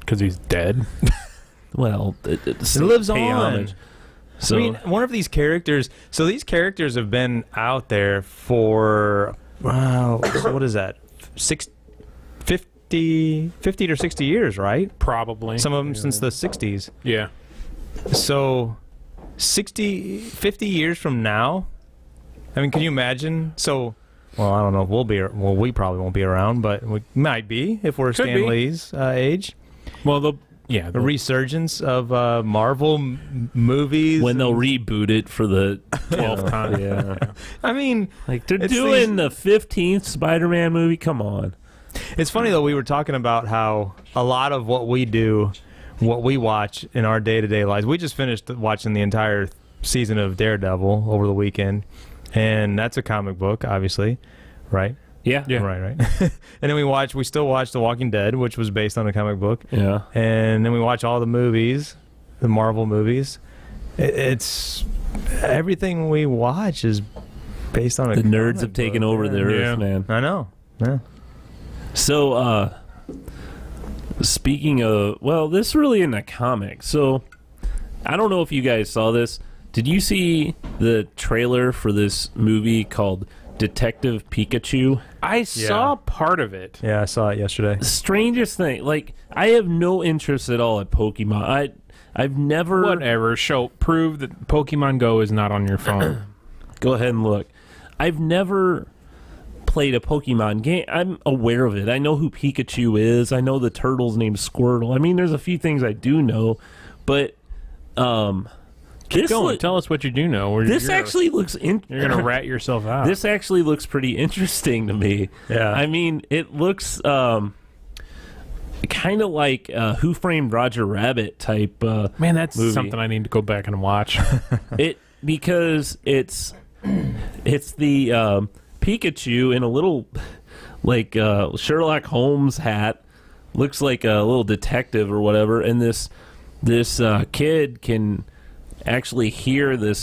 because he's dead. Well, it lives pay on. homage. So I mean, one of these characters. So these characters have been out there for so what is that? 50 to 60 years, right? Probably. Some of them since the 60s. Yeah. So 50 years from now, I mean, can you imagine? So, well, I don't know if we probably won't be around, but we might be if we're Could Stan be. Lee's age. Well, the A resurgence of Marvel movies. when they'll reboot it for the 12th time. Yeah. I mean, Like they're It's doing the 15th Spider-Man movie. Come on. it's funny though. We were talking about how a lot of what we do, what we watch in our day-to-day lives. We just finished watching the entire season of Daredevil over the weekend, and that's a comic book, obviously, right? Yeah. Yeah. Right. And then we still watch The Walking Dead, which was based on a comic book, Yeah. and then we watch all the movies, the Marvel movies. It's everything we watch is based on a The nerds comic have taken book. over the earth, Yeah. man. I know. Yeah. So, speaking of, well, this really isn't a comic. So, I don't know if you guys saw this. Did you see the trailer for this movie called Detective Pikachu? I saw part of it. Yeah, I saw it yesterday. Strangest thing, like I have no interest at all at Pokemon. I've never. Whatever. Prove that Pokemon Go is not on your phone. Go ahead and look. I've never played a Pokemon game. I'm aware of it. I know who Pikachu is. I know the turtle's named Squirtle. I mean, there's a few things I do know, but Keep this going. look- Tell us what you do know. Or this you're gonna- actually looks you're gonna rat yourself out. This actually looks pretty interesting to me. Yeah. I mean, it looks kind of like Who Framed Roger Rabbit type. Man, that's movie. something I need to go back and watch. Because it's the Pikachu in a little like Sherlock Holmes hat, looks like a little detective or whatever, and this kid can actually hear the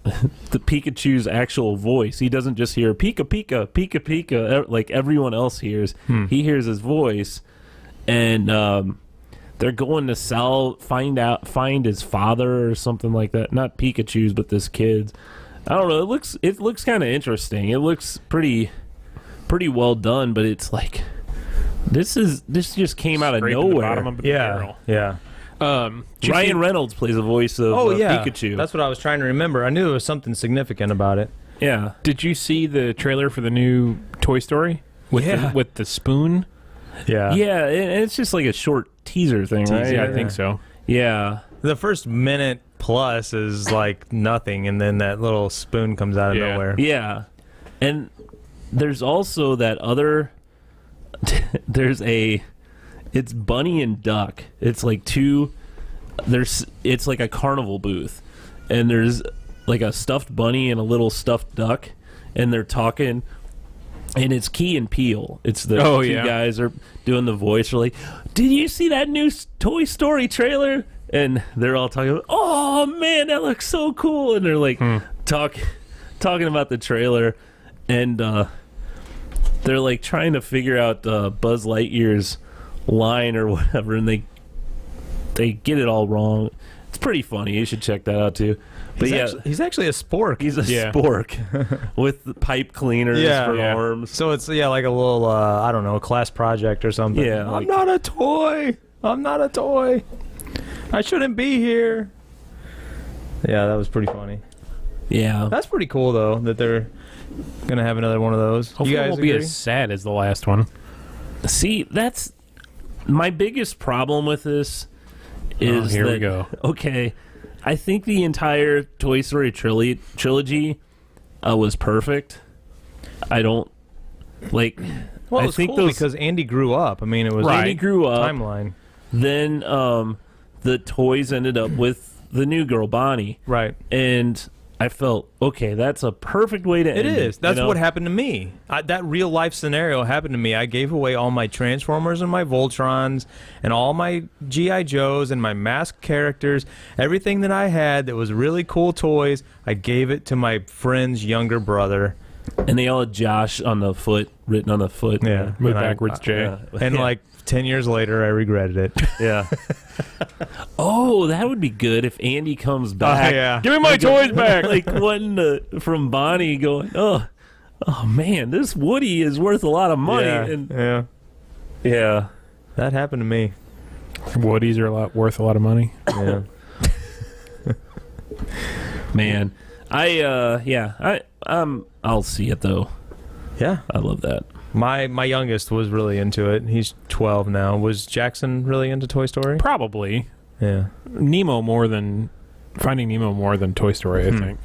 Pikachu's actual voice. He doesn't just hear Pika Pika Pika Pika like everyone else hears. He hears his voice, and they're going to find his father or something like that. Not Pikachu's, but this kid's. I don't know. It looks kind of interesting. It looks pretty well done, but it's like this just came out of Straight to the nowhere. bottom of the Yeah. barrel. Yeah. Did you see- Ryan Reynolds plays the voice of Pikachu. That's what I was trying to remember. I knew there was something significant about it. Yeah. Did you see the trailer for the new Toy Story Yeah. with the spoon? Yeah. Yeah, and it's just like a short teaser thing, right? Yeah, I think so. Yeah. The first minute plus is like nothing, and then that little spoon comes out of nowhere. Yeah. And there's also that other it's Bunny and Duck. It's like it's like a carnival booth, and there's like a stuffed bunny and a little stuffed duck, and they're talking, and it's Key and Peele. It's the two guys are doing the voice. They're like, did you see that new Toy Story trailer? And they're all talking about, oh man, that looks so cool, and they're like talking about the trailer, and they're like trying to figure out Buzz Lightyear's line or whatever, and they get it all wrong. It's pretty funny. You should check that out too. But he's actually a spork. He's a spork with the pipe cleaners for arms. So it's like a little I don't know, a class project or something. Yeah, I'm not a toy. I'm not a toy. I shouldn't be here. Yeah, that was pretty funny. Yeah, that's pretty cool though that they're gonna have another one of those. Hopefully you guys it won't agree? be as sad as the last one. See, that's my biggest problem with this. Here we go. Okay, I think the entire Toy Story trilogy was perfect. I don't like. Well, I it's think cool because Andy grew up. I mean, it was Andy grew up. Timeline. Then the toys ended up with the new girl Bonnie. Right. And I felt, okay, that's a perfect way to end it. It is. That's what happened to me. That real life scenario happened to me. I gave away all my Transformers and my Voltrons and all my G.I. Joes and my masked characters. Everything that I had that was really cool toys, I gave it to my friend's younger brother. And they all had Josh on the foot, written on the foot. Yeah. Move backwards, Jay. And like 10 years later, I regretted it. Yeah. Oh, that would be good if Andy comes back. Yeah. Give me my toys back. Like one from Bonnie going, oh man, this Woody is worth a lot of money. Yeah. Yeah. That happened to me. Woodies are worth a lot of money. Yeah. Man, I'll see it though. Yeah. I love that. My youngest was really into it. He's 12 now. Was Jackson really into Toy Story? Probably. Yeah. Finding Nemo more than Toy Story, I think.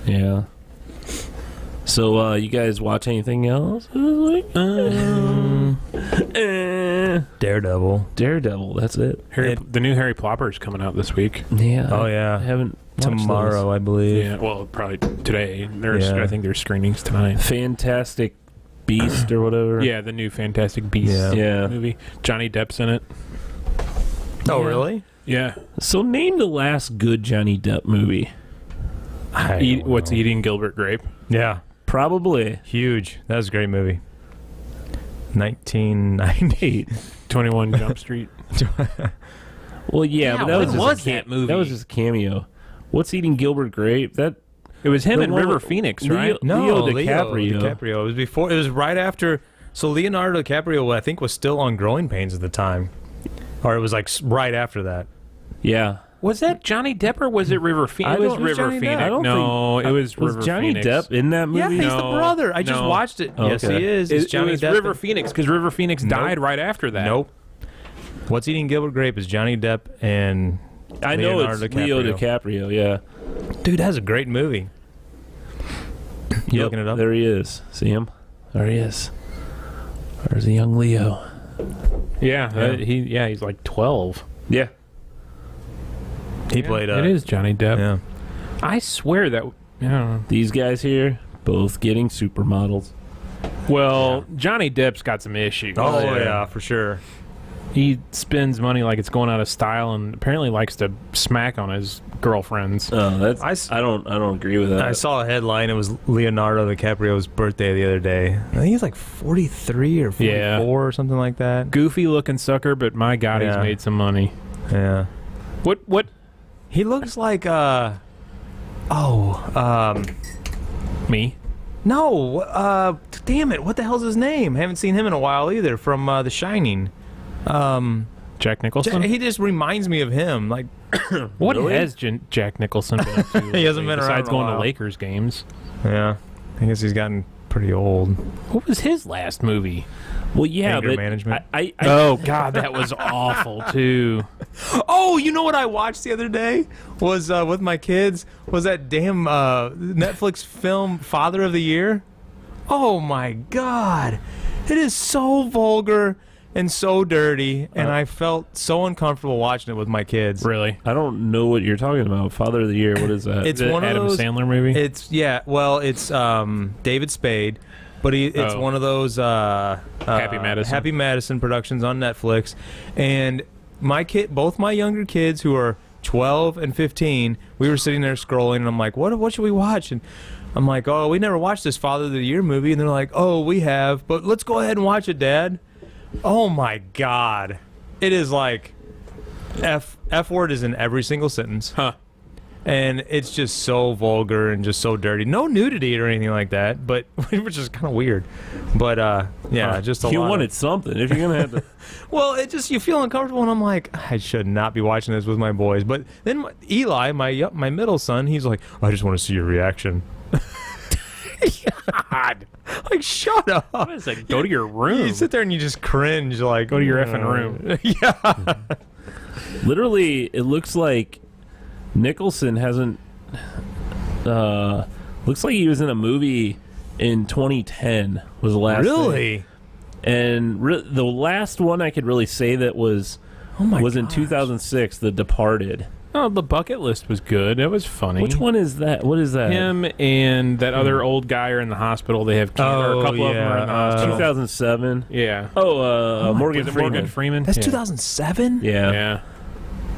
Yeah. So, you guys watch anything else? Daredevil. That's it. The new Harry Plopper is coming out this week. Yeah. Oh, yeah. I haven't watched Tomorrow, those. I believe. Yeah, well, probably today. Yeah. I think there's screenings tonight. Fantastic Beast or whatever. Yeah, the new Fantastic Beasts movie. Johnny Depp's in it. Oh, Yeah. really? Yeah. So name the last good Johnny Depp movie. What's Eating Gilbert Grape? Yeah. Probably. Huge. That was a great movie. 1998. 21 Jump Street. Well, yeah, but that when was was that movie? That was just a cameo. What's Eating Gilbert Grape? That It was him The and one River with Phoenix, Leo- right? No, Leo DiCaprio. It was before. It was right after. So Leonardo DiCaprio, I think, was still on Growing Pains at the time, or it was like right after that. Yeah. Was that Johnny Depp or was it River Phoenix? I It was don't- River Johnny Depp. Phoenix. I don't No, think- it was River Johnny Phoenix. Depp in that movie? Yeah, he's the No, brother. I just no. watched it. Oh, Yes, okay. he is. It Johnny was Depp. River Phoenix because River Phoenix died right after that. Nope. What's Eating Gilbert Grape is Johnny Depp and I know Leonardo it's Leo DiCaprio, yeah. dude, that's a great movie. You looking it up? There he is. See him? There he is. There's a young Leo. Yeah, he's like 12. Yeah. He played. It is Johnny Depp. Yeah. I swear that. Yeah. These guys here, both getting supermodels. Well, Johnny Depp's got some issues. Oh yeah, for sure. He spends money like it's going out of style, and apparently likes to smack on his girlfriends. Oh, that's I don't agree with that. I saw a headline. It was Leonardo DiCaprio's birthday the other day. I think he's like 43 or 44 or something like that. Goofy looking sucker, but my God, he's made some money. Yeah. What? He looks like Me? no, damn it, what the hell's his name? Haven't seen him in a while either from The Shining. Jack Nicholson? He just reminds me of him. Like, What Really? has Jack Nicholson been up to? He hasn't been around besides in a going to while. Lakers games. yeah, I guess he's gotten pretty old. What was his last movie? Well, yeah, Anger but Management. Oh God, that was awful too. Oh, you know what I watched the other day was with my kids was that damn Netflix film Father of the Year. Oh my God, it is so vulgar and so dirty, and I felt so uncomfortable watching it with my kids. Really? I don't know what you're talking about. Father of the Year. What is that? It's The one of Adam those. Sandler movie. It's it's David Spade, but it's one of those Happy Madison. Happy Madison productions on Netflix, and both my younger kids who are 12 and 15, we were sitting there scrolling, and I'm like, what should we watch? And I'm like, oh, we never watched this Father of the Year movie, and they're like, oh, we have, but let's go ahead and watch it, Dad. Oh my God, it is like F word is in every single sentence. Huh. And it's just so vulgar and just so dirty. No nudity or anything like that, but which is kind of weird. But just a lot. You of- wanted something. If you're gonna have to, Well, it just you feel uncomfortable, and I'm like, I should not be watching this with my boys. But then Eli, my middle son, he's like, I just want to see your reaction. God, like shut up. What is that? Go to your room. You sit there and you just cringe, like Go to your effing room. Yeah. literally, it looks like Nicholson hasn't. Looks like he was in a movie in 2010. Was the last thing. Really? And the last one I could really say that was in gosh. 2006, The Departed. Oh, The Bucket List was good. It was funny. Which one is that? What is that? Him and that other old guy are in the hospital. They have cancer. A couple of them are in the hospital. 2007. Yeah. Morgan Was it Freeman. Morgan Freeman? That's Yeah. 2007. Yeah. Yeah.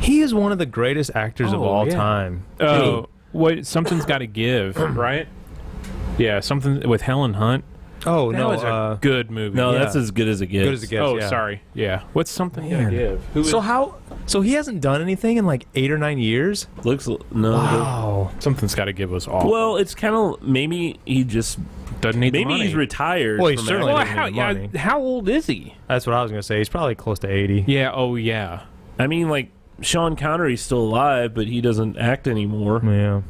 He is one of the greatest actors of Oh, all yeah. time. Oh, what? Something's got to give, right? Yeah, something with Helen Hunt. Oh That no, was a good movie. No, Yeah. that's as good as it gets. good as it gets. Oh, yeah. sorry. Yeah. What's something Man. gotta give? Who So is- how? So he hasn't done anything in like 8 or 9 years. Looks no. Wow. something's got to give us all. Well, it's kind of maybe he just doesn't need the maybe money. he's retired. Well, he from certainly acting. Well, doesn't how, need the money. how old is he? That's what I was gonna say. He's probably close to 80. Yeah. Oh, yeah. I mean, like Sean Connery's still alive, but he doesn't act anymore. Yeah.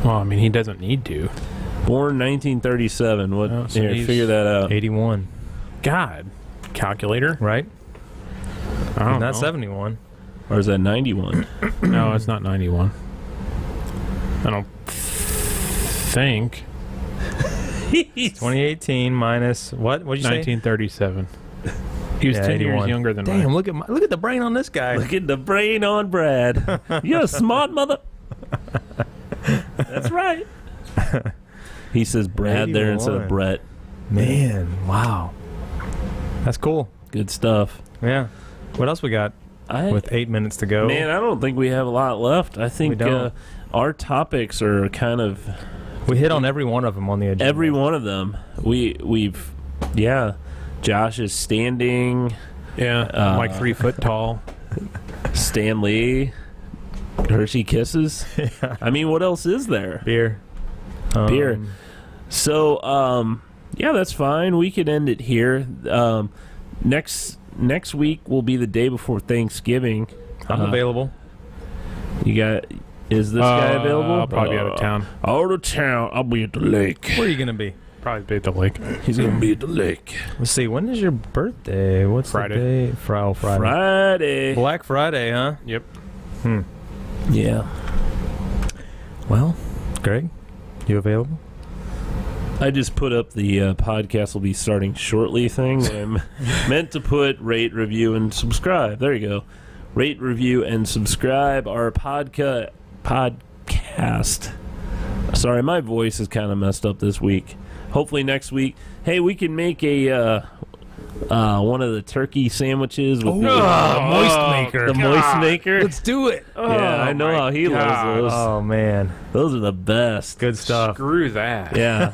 Well, I mean, he doesn't need to. Born 1937. What? Oh, so Here, he's- figure that out. 81. God. Calculator? Right? I don't Not know. 71. Or is that 91? No, it's not 91. I don't think. 2018 minus what? What'd you say? 1937. He was 10 years 81. younger than Damn! mine. Look at the brain on this guy. Look at the brain on Brad. You're a smart mother. That's right. He says Brad there instead of 81. Brett. Man, wow. That's cool. Good stuff. Yeah. What else we got? With 8 minutes to go. Man, I don't think we have a lot left. I think We don't. our topics are kind of We hit on every one of them on the agenda. every one of them. We've Josh is standing. Yeah, like 3 foot tall. Stan Lee, Hershey Kisses. I mean, what else is there? Beer. Beer. So, that's fine. We could end it here. Next week will be the day before Thanksgiving. I'm available. Is this guy available? I'll probably be out of town. Out of town. I'll be at the lake. Where are you gonna be? Probably be at the lake. He's gonna be at the lake. Let's see. When is your birthday? What's Friday. the day? Friday. Friday. Black Friday, huh? Yep. Yeah. Well, Greg, you available? I just put up the podcast will be starting shortly thing. I'm meant to put rate, review, and subscribe. There you go. Rate, review, and subscribe our podcast. Sorry, my voice is kind of messed up this week. Hopefully next week. Hey, we can make a one of the turkey sandwiches with moist maker. the moist maker. Let's do it. Yeah, I know how he loves those. Oh man, Those are the best. good stuff. Screw that. Yeah.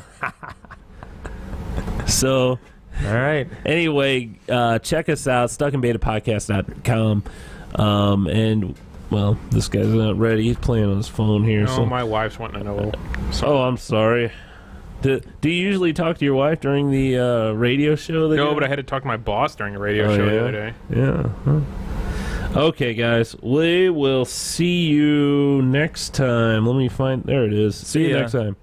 So, All right. anyway, check us out, stuckandbetapodcast.com. And, well, this guy's not ready. He's playing on his phone here. Oh, So. my wife's wanting to know. Oh, I'm sorry. Do you usually talk to your wife during the radio show? No, but I had to talk to my boss during a radio Oh, show yeah? the other day. Yeah. Huh. Okay, guys. We will see you next time. Let me find... There it is. See you ya. next time.